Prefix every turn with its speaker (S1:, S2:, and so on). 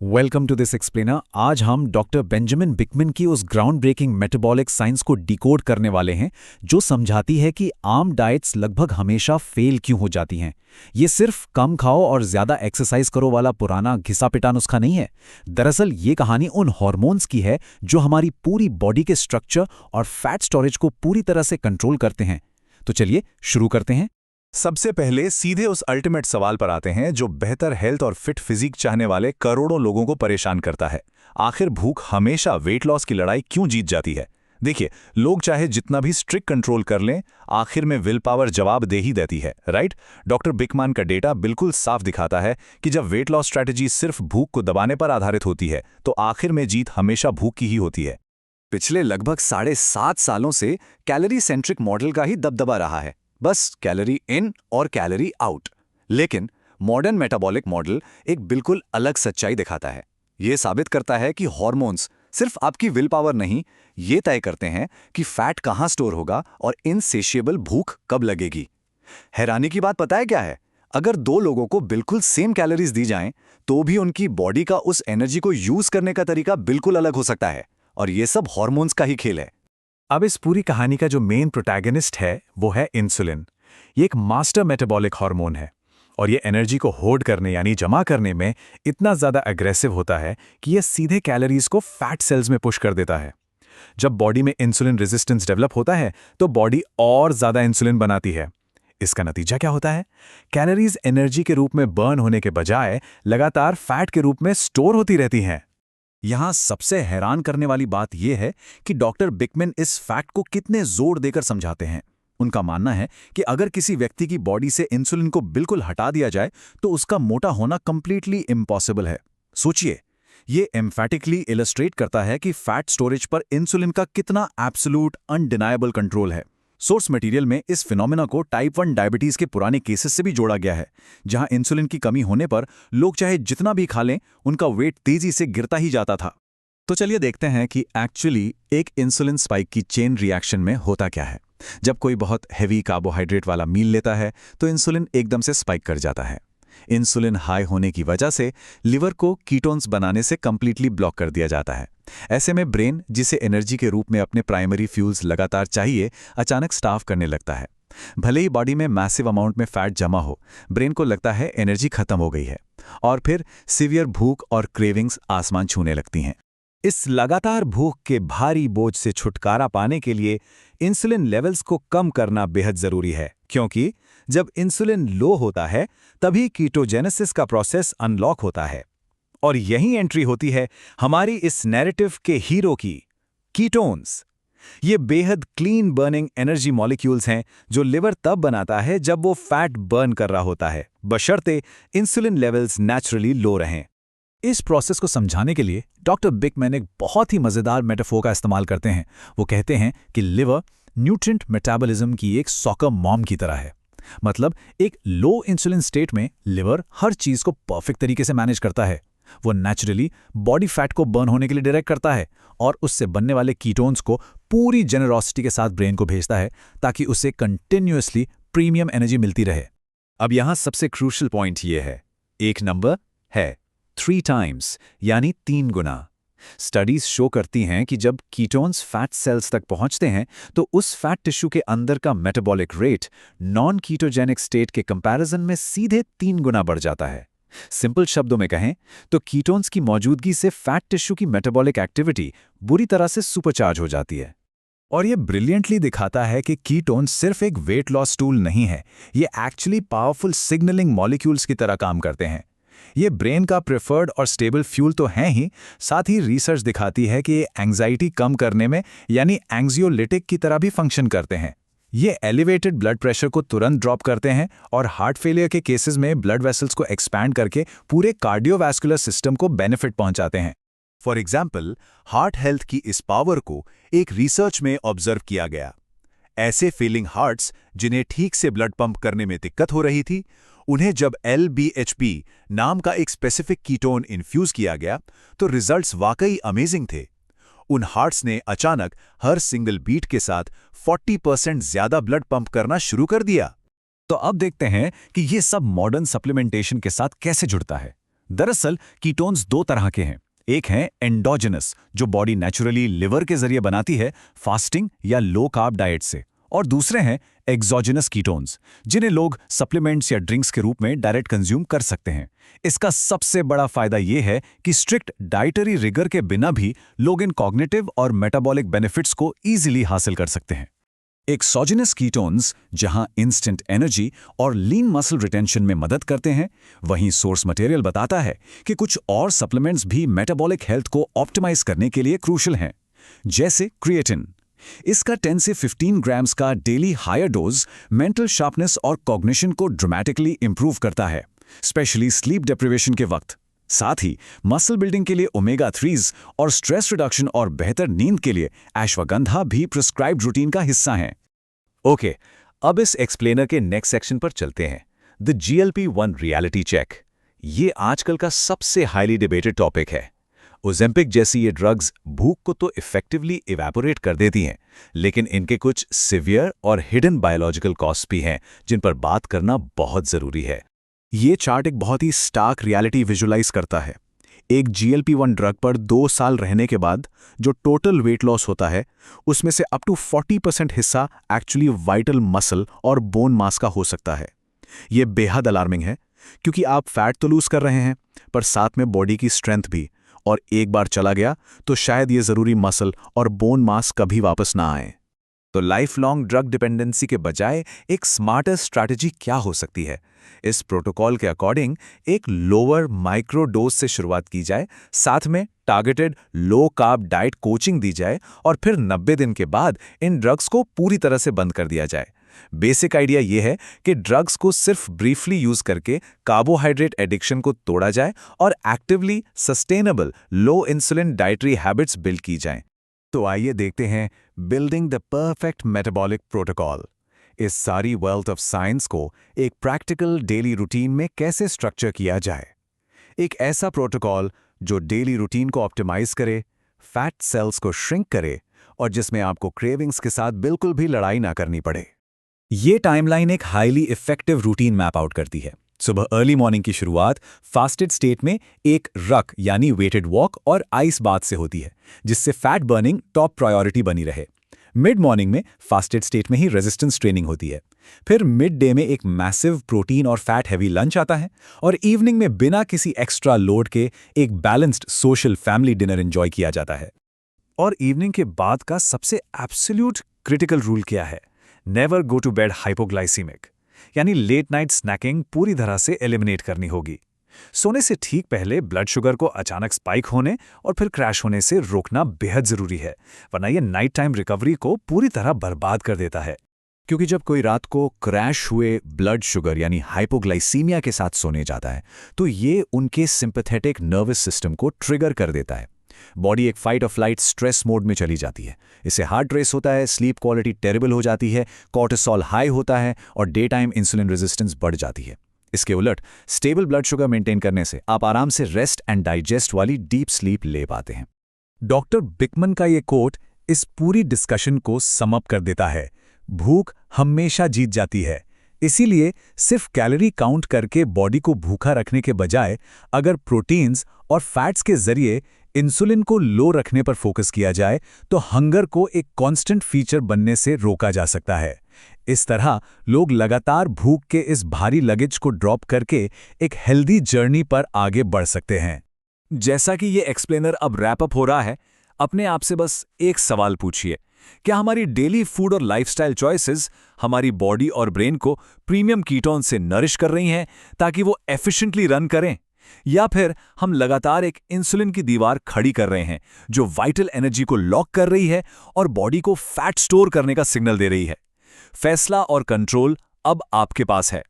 S1: Welcome to this explainer. आज हम doctor Benjamin बिकमैन की उस ग्राउंड ब्रेकिंग मेटाबॉलिक साइंस को डिकोड करने वाले हैं जो समझाती है कि आम डाइट्स लगभग हमेशा फेल क्यों हो जाती हैं। ये सिर्फ कम खाओ और ज़्यादा एक्सरसाइज करो वाला पुराना घिसा-पिटा नुस्खा नहीं है। दरअसल ये कहानी उन हॉर्मोन्स की है जो हमारी पूरी बॉडी के स्ट्रक्चर और फैट स्टोरेज को पूरी तरह से कंट्रोल करते हैं। तो चलिए शुरू करते हैं।
S2: सबसे पहले सीधे उस अल्टीमेट सवाल पर आते हैं जो बेहतर हेल्थ और फिट फिजिक चाहने वाले करोड़ों लोगों को परेशान करता है। आखिर भूख हमेशा वेट लॉस की लड़ाई क्यों जीत जाती है? देखिए, लोग चाहे जितना भी स्ट्रिक्ट कंट्रोल कर लें, आखिर में विल पावर जवाब दे ही देती है, राइट? डॉक्टर बिकमैन का डेटा बिल्कुल साफ दिखाता है कि जब वेट लॉस स्ट्रैटेजी सिर्फ भूख को दबाने पर आधारित होती है तो आखिर में जीत हमेशा भूख की ही होती है।
S3: पिछले लगभग 7.5 सालों से कैलोरी सेंट्रिक मॉडल का ही दबदबा रहा है, बस कैलोरी इन और कैलोरी आउट। लेकिन मॉडर्न मेटाबॉलिक मॉडल एक बिल्कुल अलग सच्चाई दिखाता है। यह साबित करता है कि हार्मोन्स सिर्फ आपकी विल पावर नहीं, ये तय करते हैं कि फैट कहां स्टोर होगा और इनसेशिएबल भूख कब लगेगी। हैरानी की बात पता है क्या है? अगर दो लोगों को बिल्कुल सेम कैलोरीज दी जाएं, तो भी उनकी बॉडी का उस एनर्जी को यूज करने का तरीका बिल्कुल अलग हो सकता है। और ये सब हार्मोन्स का ही खेल है।
S2: अब इस पूरी कहानी का जो मेन प्रोटैगनिस्ट है वो है इंसुलिन। ये एक मास्टर मेटाबॉलिक हार्मोन है और ये एनर्जी को होल्ड करने यानी जमा करने में इतना ज़्यादा अग्रेसिव होता है कि ये सीधे कैलोरीज को फैट सेल्स में पुश कर देता है। जब बॉडी में इंसुलिन रेजिस्टेंस डेवलप होता है तो बॉडी और ज़्यादा इंसुलिन बनाती है। इसका नतीजा क्या होता है? कैलोरीज एनर्जी के रूप में बर्न होने के बजाय लगातार फैट के रूप में स्टोर होती रहती हैं।
S1: यहाँ सबसे हैरान करने वाली बात यह है कि डॉक्टर बिकमैन इस फैक्ट को कितने जोर देकर समझाते हैं। उनका मानना है कि अगर किसी व्यक्ति की बॉडी से इंसुलिन को बिल्कुल हटा दिया जाए तो उसका मोटा होना कंप्लीटली इम्पॉसिबल है। सोचिए, ये एम्फैटिकली इलस्ट्रेट करता है कि फैट स्टोरेज पर इंसुलिन का कितना एब्सोल्यूट अनडिनायबल कंट्रोल है। सोर्स मटेरियल में इस फिनोमेना को टाइप 1 डायबिटीज के पुराने केसेस से भी जोड़ा गया है, जहां इंसुलिन की कमी होने पर लोग चाहे जितना भी खा लें, उनका वेट तेजी से गिरता ही जाता था। तो चलिए देखते हैं कि एक्चुअली एक इंसुलिन स्पाइक की चेन रिएक्शन में होता क्या है। जब कोई बहुत हैवी कार्बोहाइड्रेट वाला मील लेता है तो इंसुलिन एकदम से स्पाइक कर जाता है। इंसुलिन हाई होने की वजह से लिवर को कीटोन्स बनाने से कंप्लीटली ब्लॉक कर दिया जाता है। ऐसे में ब्रेन, जिसे एनर्जी के रूप में अपने प्राइमरी फ्यूल्स लगातार चाहिए, अचानक स्टार्व करने लगता है। भले ही बॉडी में मैसिव अमाउंट में फैट जमा हो, ब्रेन को लगता है एनर्जी खत्म हो गई है और फिर सीवियर भूख और क्रेविंग्स आसमान छूने लगती हैं। इस लगातार भूख के भारी बोझ से छुटकारा पाने के लिए इंसुलिन लेवल्स को कम करना बेहद जरूरी है, क्योंकि जब इंसुलिन लो होता है तभी कीटोजेनेसिस का प्रोसेस अनलॉक होता है। और यही एंट्री होती है हमारी इस नैरेटिव के हीरो की, कीटोन्स। ये बेहद क्लीन बर्निंग एनर्जी मॉलिक्यूल्स हैं जो लिवर तब बनाता है जब वो फैट बर्न कर रहा होता है, बशर्ते इंसुलिन लेवल्स नेचुरली लो रहें। इस प्रोसेस को समझाने के लिए डॉक्टर बिकमैन एक बहुत ही मजेदार मेटाफोर का इस्तेमाल करते हैं। वो कहते हैं कि लिवर न्यूट्रिएंट मेटाबॉलिज्म की एक सॉकर मॉम की तरह है। मतलब एक लो इंसुलिन स्टेट में लिवर हर चीज को परफेक्ट तरीके से मैनेज करता है। वो नेचुरली बॉडी फैट को बर्न होने के लिए डायरेक्ट करता है और उससे बनने वाले कीटोन्स को पूरी जेनरोसिटी के साथ ब्रेन को भेजता है ताकि उसे कंटिन्यूअसली प्रीमियम एनर्जी मिलती रहे।
S3: अब यहां सबसे क्रूशियल पॉइंट ये है, एक नंबर है 3 टाइम्स, यानी 3 गुना। स्टडीज शो करती हैं कि जब कीटोन्स फैट सेल्स तक पहुंचते हैं तो उस फैट टिश्यू के अंदर का metabolic rate non ketogenic state के कंपैरिजन में सीधे 3 गुना बढ़ जाता है। सिंपल शब्दों में कहें तो कीटोन्स की मौजूदगी से फैट टिश्यू की मेटाबॉलिक एक्टिविटी बुरी तरह से सुपरचार्ज हो जाती है।
S2: और ये ब्रिलियंटली दिखाता है कि कीटोन सिर्फ एक वेट लॉस टूल नहीं है, ये एक्चुअली पावरफुल सिग्नलिंग मॉलिक्यूल्स की तरह काम करते हैं। ये ब्रेन का प्रेफर्ड और स्टेबल फ्यूल तो हैं ही, साथ ही रिसर्च दिखाती है कि ये एंग्जाइटी कम करने में यानी एंग्जियोलिटिक की तरह भी फंक्शन करते हैं। ये एलिवेटेड ब्लड प्रेशर को तुरंत ड्रॉप करते हैं और हार्ट फेलियर के केसेस में ब्लड वेसल्स को एक्सपैंड करके पूरे कार्डियोवैस्कुलर सिस्टम को बेनिफिट पहुंचाते हैं।
S3: फॉर एग्जाम्पल, हार्ट हेल्थ की इस पावर को एक रिसर्च में ऑब्जर्व किया गया। ऐसे फेलिंग हार्ट्स जिन्हें ठीक से ब्लड पंप करने में दिक्कत हो रही थी, उन्हें जब LBHB नाम का एक स्पेसिफिक कीटोन इन्फ्यूज किया गया तो रिजल्ट्स वाकई अमेजिंग थे। उन हार्ट्स ने अचानक हर सिंगल बीट के साथ 40% ज्यादा ब्लड पंप करना शुरू कर दिया।
S1: तो अब देखते हैं कि ये सब मॉडर्न सप्लीमेंटेशन के साथ कैसे जुड़ता है। दरअसल कीटोन्स दो तरह के हैं। एक है एंडोजेनस, जो बॉडी नेचुरली लिवर के जरिए बनाती है फास्टिंग या लो कार्ब डाइट से, और दूसरे हैं एक्सोजेनस कीटोन्स, जिन्हें लोग सप्लीमेंट्स या ड्रिंक्स के रूप में डायरेक्ट कंज्यूम कर सकते हैं। इसका सबसे बड़ा फायदा यह है कि स्ट्रिक्ट डाइटरी रिगर के बिना भी लोग इन कॉग्निटिव और मेटाबॉलिक बेनिफिट्स को ईजिली हासिल कर सकते हैं। एक्सोजेनस कीटोन्स जहां इंस्टेंट एनर्जी और लीन मसल रिटेंशन में मदद करते हैं, वहीं सोर्स मटेरियल बताता है कि कुछ और सप्लीमेंट्स भी मेटाबॉलिक हेल्थ को ऑप्टिमाइज करने के लिए क्रूशल हैं, जैसे क्रिएटिन। इसका 10 से 15 ग्राम्स का daily higher dose mental sharpness और कॉग्निशन को ड्रामेटिकली इंप्रूव करता है, स्पेशली स्लीप डिप्रिवेशन के वक्त। साथ ही मसल बिल्डिंग के लिए ओमेगा 3s और स्ट्रेस रिडक्शन और बेहतर नींद के लिए अश्वगंधा भी प्रिस्क्राइब्ड रूटीन का हिस्सा हैं।
S3: ओके, अब इस एक्सप्लेनर के नेक्स्ट सेक्शन पर चलते हैं, द GLP-1 रियलिटी चेक। ये आजकल का सबसे हाईली डिबेटेड टॉपिक है। ओजेम्पिक जैसी ये ड्रग्स भूख को तो इफेक्टिवली इवेपोरेट कर देती हैं, लेकिन इनके कुछ सिवियर और हिडन बायोलॉजिकल कॉस्ट भी हैं, जिन पर बात करना बहुत जरूरी है।
S2: ये चार्ट एक बहुत ही स्टार्क रियलिटी विजुलाइज करता है। एक GLP-1 ड्रग पर 2 साल रहने के बाद जो टोटल वेट लॉस होता है, उसमें से अप टू 40% हिस्सा एक्चुअली वाइटल मसल और बोन मास का हो सकता है। ये बेहद अलार्मिंग है, क्योंकि आप फैट तो लूज कर रहे हैं, पर साथ में बॉडी की स्ट्रेंथ भी, और एक बार चला गया तो शायद ये जरूरी मसल और बोन मास कभी वापस ना आए।
S3: तो लाइफ लॉन्ग ड्रग डिपेंडेंसी के बजाय एक स्मार्टर स्ट्रैटेजी क्या हो सकती है? इस प्रोटोकॉल के अकॉर्डिंग एक लोअर माइक्रो डोज से शुरुआत की जाए, साथ में targeted low carb diet coaching दी जाए, और फिर 90 दिन के बाद इन ड्रग्स को पूरी तरह से बंद कर दिया जाए। बेसिक आइडिया यह है कि ड्रग्स को सिर्फ ब्रीफली यूज करके कार्बोहाइड्रेट एडिक्शन को तोड़ा जाए और actively sustainable low insulin dietary habits build की जाएं। तो आइए देखते हैं building the perfect metabolic protocol. इस सारी वेल्थ ऑफ साइंस को एक प्रैक्टिकल डेली रूटीन में कैसे स्ट्रक्चर किया जाए। एक ऐसा प्रोटोकॉल जो डेली रूटीन को ऑप्टिमाइज करे, फैट सेल्स को श्रिंक करे, और जिसमें आपको क्रेविंग्स के साथ बिल्कुल भी लड़ाई ना करनी पड़े।
S1: ये टाइमलाइन एक highly effective routine map out करती है। सुबह अर्ली मॉर्निंग की शुरुआत फास्टेड स्टेट में एक रक यानी वेटेड वॉक और आइस बाथ से होती है, जिससे फैट बर्निंग टॉप प्रायोरिटी बनी रहे। मिड मॉर्निंग में फास्टेड स्टेट में ही रेजिस्टेंस ट्रेनिंग होती है। फिर मिड डे में एक मैसिव प्रोटीन और फैट हैवी लंच आता है, और इवनिंग में बिना किसी एक्स्ट्रा लोड के एक balanced social family dinner enjoy किया जाता है।
S3: और इवनिंग के बाद का सबसे एब्सोल्यूट क्रिटिकल रूल क्या है? Never go to bed hypoglycemic, यानी लेट नाइट स्नैकिंग पूरी तरह से एलिमिनेट करनी होगी। सोने से ठीक पहले ब्लड शुगर को अचानक स्पाइक होने और फिर क्रैश होने से रोकना बेहद जरूरी है, वरना यह नाइट टाइम रिकवरी को पूरी तरह बर्बाद कर देता है। क्योंकि जब कोई रात को क्रैश हुए ब्लड शुगर यानी हाइपोग्लाइसीमिया के साथ सोने जाता है, तो ये उनके सिंपैथेटिक नर्वस सिस्टम को ट्रिगर कर देता है। बॉडी एक फाइट और फ्लाइट स्ट्रेस मोड में चली जाती है। इससे हार्ट रेस होता है, स्लीप क्वालिटी टेरिबल हो जाती है, कॉर्टिसोल हाई होता है, और डे टाइम इंसुलिन रेजिस्टेंस बढ़ जाती है। इसके उलट स्टेबल ब्लड शुगर मेंटेन करने से आप आराम से रेस्ट एंड डाइजेस्ट वाली डीप स्लीप ले पाते हैं।
S2: डॉक्टर बिकमन का ये कोट इस पूरी डिस्कशन को सम अप कर देता है। भूख हमेशा जीत जाती है, इसीलिए सिर्फ कैलोरी काउंट करके बॉडी को भूखा रखने के बजाय अगर प्रोटीन्स और फैट्स के जरिए इंसुलिन को लो रखने पर फोकस किया जाए, तो हंगर को एक कांस्टेंट फीचर बनने से रोका जा सकता है। इस तरह लोग लगातार भूख के इस भारी लगेज को ड्रॉप करके एक हेल्दी जर्नी पर आगे बढ़ सकते हैं।
S3: जैसा कि ये एक्सप्लेनर अब रैप अप हो रहा है, अपने आप से बस एक सवाल पूछिए, क्या हमारी डेली फूड और लाइफस्टाइल चॉइसेस हमारी बॉडी और ब्रेन को प्रीमियम कीटोन से नरिश कर रही हैं ताकि वो एफिशिएंटली रन करें, या फिर हम लगातार एक इंसुलिन की दीवार खड़ी कर रहे हैं जो वाइटल एनर्जी को लॉक कर रही है और बॉडी को फैट स्टोर करने का सिग्नल दे रही है? फैसला और कंट्रोल अब आपके पास है।